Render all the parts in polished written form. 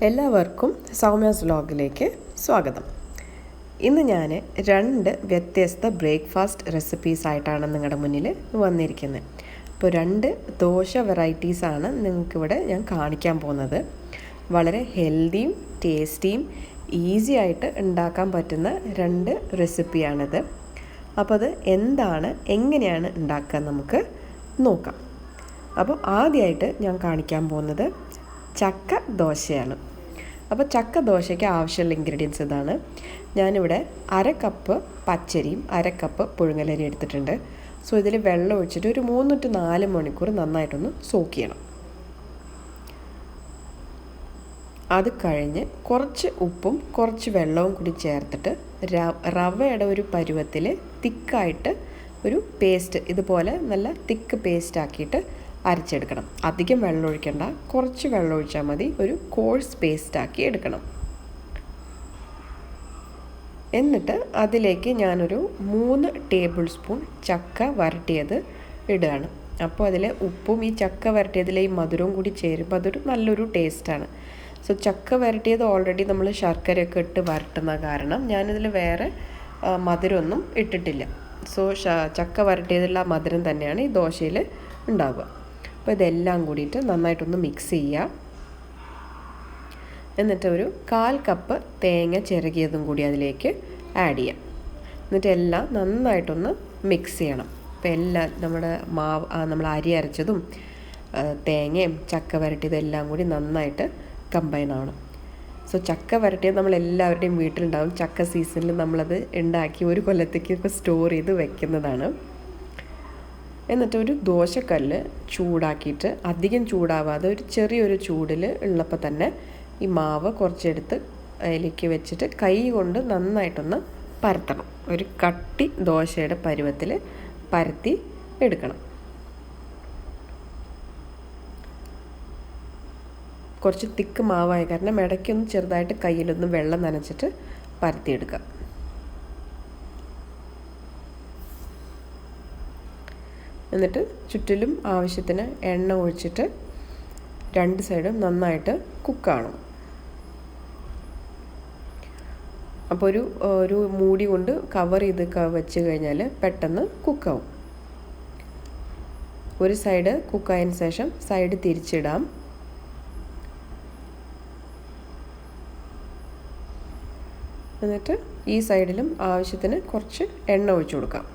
എല്ലാവർക്കും സൗമ്യാസ് വ്ലോഗിലേക്ക് സ്വാഗതം. ഇന്ന് ഞാൻ 2 വ്യത്യസ്ത ബ്രേക്ക്ഫാസ്റ്റ് റെസിപ്പീസ് ആയിട്ടാണ് നിങ്ങളുടെ മുന്നിൽ വന്നിരിക്കുന്നത്. അപ്പോൾ 2 ദോശ വെറൈറ്റീസാണ് നിങ്ങൾക്കിവിടെ ഞാൻ കാണിക്കാൻ പോകുന്നത്. വളരെ ഹെൽത്തിയും ടേസ്റ്റിയും ഈസി ആയിട്ട് ഉണ്ടാക്കാൻ പറ്റുന്ന 2 റെസിപ്പിയാണിത്. അപ്പോൾ അത് എന്താണ്, എങ്ങനെയാണ് ഉണ്ടാക്കുക നമുക്ക് നോക്കാം. അപ്പോൾ ആദ്യമായിട്ട് ഞാൻ കാണിക്കാൻ പോകുന്നത് ചക്ക ദോശയാണ്. അപ്പോൾ ചക്ക ദോശയ്ക്ക് ആവശ്യമുള്ള ഇൻഗ്രീഡിയൻസ് ഇതാണ്. ഞാനിവിടെ 1/2 കപ്പ് പച്ചരിയും 1/2 കപ്പ് പുഴുങ്ങലരി എടുത്തിട്ടുണ്ട്. സോ ഇതിൽ വെള്ളം ഒഴിച്ചിട്ട് ഒരു 3 to 4 മണിക്കൂർ നന്നായിട്ടൊന്ന് സോക്ക് ചെയ്യണം. അത് കഴിഞ്ഞ് കുറച്ച് ഉപ്പും കുറച്ച് വെള്ളവും കൂടി ചേർത്തിട്ട് റവയുടെ ഒരു പരുവത്തിൽ തിക്കായിട്ട് ഒരു പേസ്റ്റ്, ഇതുപോലെ നല്ല തിക്ക് പേസ്റ്റ് ആക്കിയിട്ട് അരച്ചെടുക്കണം. അധികം വെള്ളം ഒഴിക്കണ്ട, കുറച്ച് വെള്ളം ഒഴിച്ചാൽ മതി. ഒരു കോഴ്സ് പേസ്റ്റ് ആക്കി എടുക്കണം. എന്നിട്ട് അതിലേക്ക് ഞാനൊരു 3 ടേബിൾ സ്പൂൺ ചക്ക വരട്ടിയത് ഇടുകയാണ്. അപ്പോൾ അതിൽ ഉപ്പും ഈ ചക്ക വരട്ടിയതിലെ ഈ മധുരവും കൂടി ചേരുമ്പോൾ അതൊരു നല്ലൊരു ടേസ്റ്റാണ്. സോ ചക്ക വരട്ടിയത് ഓൾറെഡി നമ്മൾ ശർക്കരയൊക്കെ ഇട്ട് വരട്ടുന്ന കാരണം ഞാനിതിൽ വേറെ മധുരമൊന്നും ഇട്ടിട്ടില്ല. സോ ചക്ക വരട്ടിയതിലുള്ള ആ മധുരം തന്നെയാണ് ഈ ദോശയിൽ ഉണ്ടാവുക. അപ്പോൾ ഇതെല്ലാം കൂടിയിട്ട് നന്നായിട്ടൊന്ന് മിക്സ് ചെയ്യുക. എന്നിട്ട് ഒരു 1/4 കപ്പ് തേങ്ങ ചിരകിയതും കൂടി അതിലേക്ക് ആഡ് ചെയ്യാം. എന്നിട്ട് എല്ലാം നന്നായിട്ടൊന്ന് മിക്സ് ചെയ്യണം. അപ്പോൾ എല്ലാം നമ്മുടെ നമ്മൾ അരി അരച്ചതും തേങ്ങയും ചക്ക വരട്ടിയതും എല്ലാം കൂടി നന്നായിട്ട് കമ്പൈൻ ആവണം. സോ ചക്ക വരട്ടിയത് നമ്മളെല്ലാവരുടെയും വീട്ടിലുണ്ടാകും. ചക്ക സീസണിൽ നമ്മളത് ഉണ്ടാക്കി ഒരു കൊല്ലത്തേക്കൊക്കെ സ്റ്റോർ ചെയ്ത് വെക്കുന്നതാണ്. എന്നിട്ട് ഒരു ദോശക്കല്ല് ചൂടാക്കിയിട്ട്, അധികം ചൂടാവാതെ ഒരു ചെറിയൊരു ചൂടിൽ ഉള്ളപ്പോൾ തന്നെ ഈ മാവ് കുറച്ചെടുത്ത് അതിലേക്ക് വെച്ചിട്ട് കൈ കൊണ്ട് നന്നായിട്ടൊന്ന് പരത്തണം. ഒരു കട്ടി ദോശയുടെ പരുവത്തിൽ പരത്തി എടുക്കണം. കുറച്ച് തിക്ക് മാവായ കാരണം ഇടയ്ക്കൊന്ന് ചെറുതായിട്ട് കയ്യിലൊന്ന് വെള്ളം നനച്ചിട്ട് പരത്തിയെടുക്കുക. എന്നിട്ട് ചുറ്റിലും ആവശ്യത്തിന് എണ്ണ ഒഴിച്ചിട്ട് 2 സൈഡും നന്നായിട്ട് കുക്കാവണം. അപ്പോൾ ഒരു മൂടി കൊണ്ട് കവർ ചെയ്ത് വെച്ച് കഴിഞ്ഞാൽ പെട്ടെന്ന് കുക്കാവും. ഒരു സൈഡ് കുക്കായതിന് ശേഷം സൈഡ് തിരിച്ചിടാം. എന്നിട്ട് ഈ സൈഡിലും ആവശ്യത്തിന് കുറച്ച് എണ്ണ ഒഴിച്ചു കൊടുക്കാം.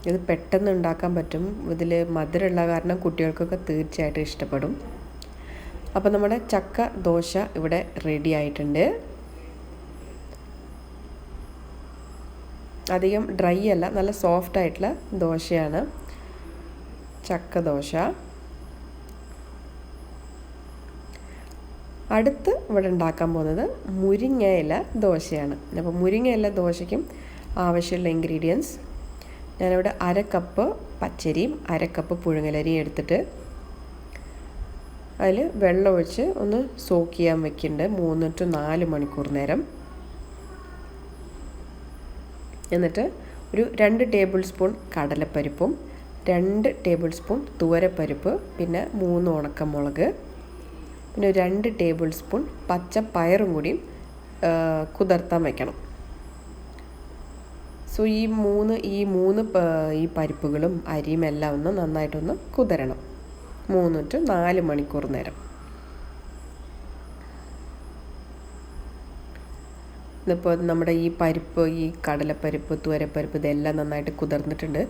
ഇത് പെട്ടെന്ന് ഉണ്ടാക്കാൻ പറ്റും. ഇതിൽ മധുരമുള്ള കാരണം കുട്ടികൾക്കൊക്കെ തീർച്ചയായിട്ടും ഇഷ്ടപ്പെടും. അപ്പോൾ നമ്മുടെ ചക്ക ദോശ ഇവിടെ റെഡി ആയിട്ടുണ്ട്. അധികം ഡ്രൈ അല്ല, നല്ല സോഫ്റ്റ് ആയിട്ടുള്ള ദോശയാണ് ചക്ക ദോശ. അടുത്ത് ഇവിടെ ഉണ്ടാക്കാൻ പോകുന്നത് മുരിങ്ങ ഇല ദോശയാണ്. അപ്പോൾ മുരിങ്ങ ഇല ദോശയ്ക്കും ആവശ്യമുള്ള ഇൻഗ്രീഡിയൻസ് ഞാനിവിടെ 1/2 കപ്പ് പച്ചരിയും 1/2 കപ്പ് പുഴുങ്ങലരിയും എടുത്തിട്ട് അതിൽ വെള്ളം ഒഴിച്ച് ഒന്ന് സോക്ക് ചെയ്യാൻ വെക്കുന്നുണ്ട് 3 to 4 മണിക്കൂർ നേരം. എന്നിട്ട് ഒരു 2 ടേബിൾ സ്പൂൺ കടലപ്പരിപ്പും 2 ടേബിൾ സ്പൂൺ തുവരപ്പരിപ്പ്, പിന്നെ 3 ഉണക്കമുളക്, പിന്നെ 2 ടേബിൾ സ്പൂൺ പച്ചപ്പയറും കൂടി കുതിർത്താൻ വയ്ക്കണം. സോ ഈ മൂന്ന് പരിപ്പുകളും അരിയും എല്ലാം ഒന്ന് നന്നായിട്ടൊന്ന് കുതിരണം 3 to 4 മണിക്കൂർ നേരം. ഇതിപ്പോൾ നമ്മുടെ ഈ പരിപ്പ്, ഈ കടലപ്പരിപ്പ്, തുവരപ്പരിപ്പ് ഇതെല്ലാം നന്നായിട്ട് കുതിർന്നിട്ടുണ്ട്.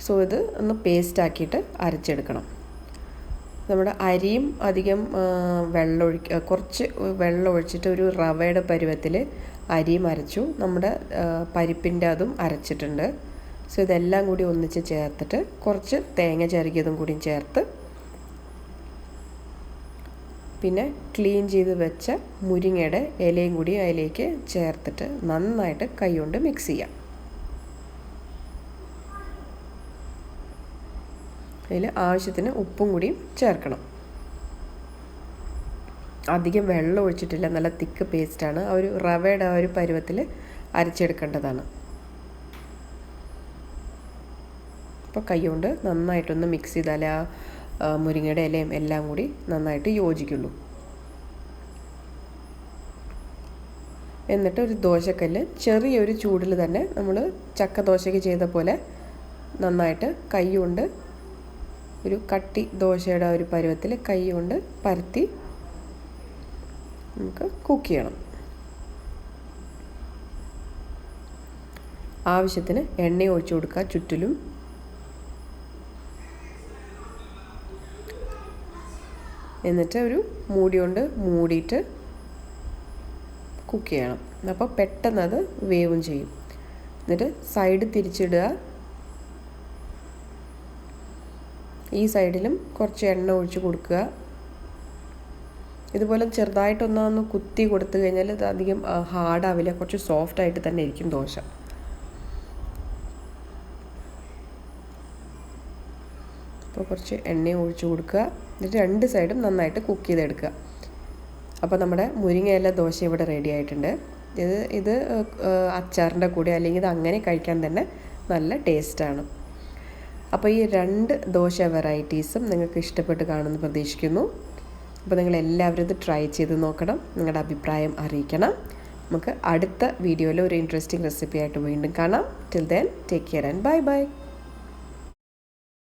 സോ ഇത് ഒന്ന് പേസ്റ്റ് ആക്കിയിട്ട് അരച്ചെടുക്കണം. നമ്മുടെ അരിയും അധികം കുറച്ച് വെള്ളം ഒഴിച്ചിട്ട് ഒരു റവയുടെ പരുവത്തിൽ അരിയും അരച്ചു. നമ്മുടെ പരിപ്പിൻ്റെ അതും അരച്ചിട്ടുണ്ട്. സോ ഇതെല്ലാം കൂടി ഒന്നിച്ച് ചേർത്തിട്ട് കുറച്ച് തേങ്ങ ചിരകിയതും കൂടി ചേർത്ത്, പിന്നെ ക്ലീൻ ചെയ്ത് വെച്ച മുരിങ്ങയുടെ ഇലയും കൂടി അതിലേക്ക് ചേർത്തിട്ട് നന്നായിട്ട് കൈ കൊണ്ട് മിക്സ് ചെയ്യാം. അതിൽ ആവശ്യത്തിന് ഉപ്പും കൂടി ചേർക്കണം. അധികം വെള്ളം ഒഴിച്ചിട്ടില്ല, നല്ല തിക്ക് പേസ്റ്റാണ്. ആ ഒരു റവയുടെ ആ ഒരു പരുവത്തിൽ അരച്ചെടുക്കേണ്ടതാണ്. അപ്പോൾ കൈ കൊണ്ട് നന്നായിട്ടൊന്ന് മിക്സ് ചെയ്താലേ ആ മുരിങ്ങയുടെ ഇലയും എല്ലാം കൂടി നന്നായിട്ട് യോജിക്കുള്ളൂ. എന്നിട്ട് ഒരു ദോശക്കല്ല് ചെറിയൊരു ചൂടിൽ തന്നെ നമ്മൾ ചക്ക ദോശയ്ക്ക് ചെയ്ത പോലെ നന്നായിട്ട് കൈ കൊണ്ട് ഒരു കട്ടി ദോശയുടെ ഒരു പരുവത്തിൽ കൈ കൊണ്ട് പരത്തി നമുക്ക് കുക്ക് ചെയ്യണം. ആവശ്യത്തിന് എണ്ണ ഒഴിച്ചു കൊടുക്കുക ചുറ്റിലും. എന്നിട്ട് ഒരു മൂടി കൊണ്ട് മൂടിയിട്ട് കുക്ക് ചെയ്യണം. അപ്പോൾ പെട്ടെന്ന് അത് വേവും ചെയ്യും. എന്നിട്ട് സൈഡ് തിരിച്ചിടുക. ഈ സൈഡിലും കുറച്ച് എണ്ണ ഒഴിച്ച് കൊടുക്കുക. ഇതുപോലെ ചെറുതായിട്ടൊന്ന് കുത്തി കൊടുത്തു കഴിഞ്ഞാൽ ഇത് അധികം ഹാർഡാവില്ല, കുറച്ച് സോഫ്റ്റായിട്ട് തന്നെ ഇരിക്കും ദോശ. അപ്പോൾ കുറച്ച് എണ്ണ ഒഴിച്ച് കൊടുക്കുക. എന്നിട്ട് രണ്ട് സൈഡും നന്നായിട്ട് കുക്ക് ചെയ്തെടുക്കുക. അപ്പോൾ നമ്മുടെ മുരിങ്ങയില ദോശ ഇവിടെ റെഡി ആയിട്ടുണ്ട്. ഇത് അച്ചാറിൻ്റെ കൂടെ അല്ലെങ്കിൽ ഇത് അങ്ങനെ കഴിക്കാൻ തന്നെ നല്ല ടേസ്റ്റാണ്. അപ്പോൾ ഈ 2 ദോശ വെറൈറ്റീസും നിങ്ങൾക്ക് ഇഷ്ടപ്പെട്ട് കാണുമെന്ന് പ്രതീക്ഷിക്കുന്നു. അപ്പോൾ നിങ്ങളെല്ലാവരും ഇത് ട്രൈ ചെയ്ത് നോക്കണം, നിങ്ങളുടെ അഭിപ്രായം അറിയിക്കണം. നമുക്ക് അടുത്ത വീഡിയോയിൽ ഒരു ഇൻട്രസ്റ്റിംഗ് റെസിപ്പി ആയിട്ട് വീണ്ടും കാണാം. Till then take care and bye bye.